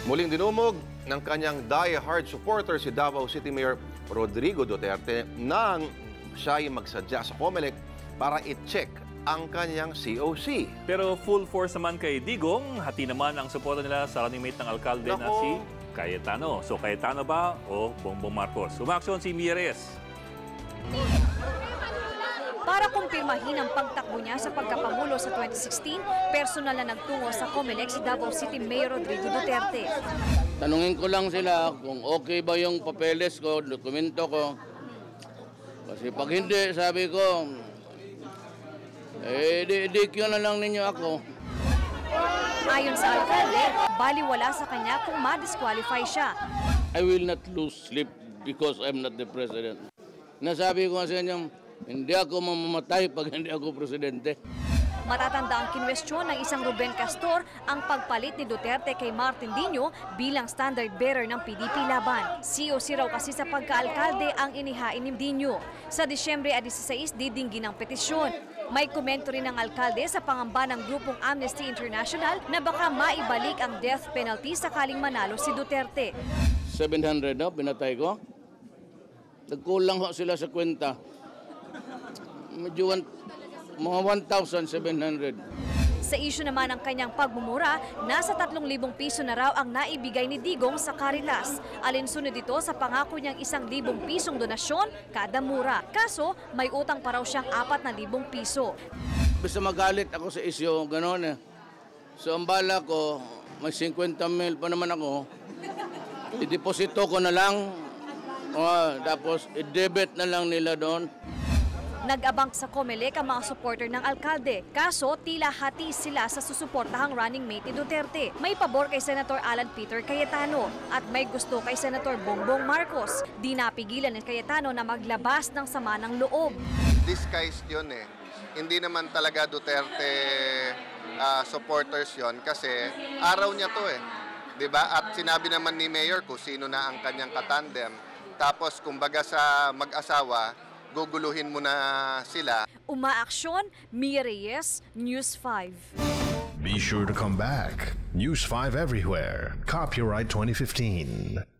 Muling dinumog ng kanyang die-hard supporter si Davao City Mayor Rodrigo Duterte nang siya ay magsadya sa COMELEC para i-check ang kanyang COC. Pero full force naman kay Digong, hati naman ang suporta nila sa running mate ng alkalde na si Cayetano. So Cayetano ba o Bongbong Marcos? Umaksyon si Mia Reyes. Para kumpirmahin ang pagtakbo niya sa pagkapangulo sa 2016, personal na nagtungo sa COMELEC si Davao City Mayor Rodrigo Duterte. Tanungin ko lang sila kung okay ba yung papeles ko, dokumento ko. Kasi pag hindi, sabi ko, DQ na lang ninyo ako. Ayon sa alkalde, baliwala sa kanya kung ma-disqualify siya. I will not lose sleep because I'm not the president. Nasabi ko sa inyo, hindi ako mamamatay pag hindi ako presidente. Matatanda ang kinwestiyon ng isang Ruben Castor ang pagpalit ni Duterte kay Martin Dino bilang standard bearer ng PDP laban. COC raw kasi sa pagkaalkalde ang inihain ni Dino. Sa Disyembre 16, didinggin ang petisyon. May komento rin ng alkalde sa pangamba ng grupong Amnesty International na baka maibalik ang death penalty sakaling manalo si Duterte. 700 na, pinatay ko. Nagkulang ho sila sa kwenta. Medyo mga 1,700. Sa isyu naman ng kanyang pagmumura, nasa 3,000 piso na raw ang naibigay ni Digong sa Caritas. Alinsunod dito sa pangako niyang 1,000 pisong donasyon kada mura. Kaso, may utang pa raw siyang 4,000 piso. Basta magalit ako sa isyu, gano'n eh. So ang bala ko, may 50,000 pa naman ako. I-deposito ko na lang, tapos i-debit na lang nila doon. Nag-abang sa COMELEC ang mga supporter ng alkalde. Kaso, tila hati sila sa susuportahang running mate ni Duterte. May pabor kay Senator Alan Peter Cayetano at may gusto kay Senator Bongbong Marcos. Di napigilan ni Cayetano na maglabas ng sama ng loob. Disguised yun eh. Hindi naman talaga Duterte supporters yon kasi araw niya to eh. 'Di ba? At sinabi naman ni Mayor kung sino na ang kanyang katandem. Tapos kumbaga sa mag-asawa, guguluhin mo na sila. Umaaksyon, Mia Reyes, News 5. Be sure to come back. News 5 everywhere. Copyright 2015.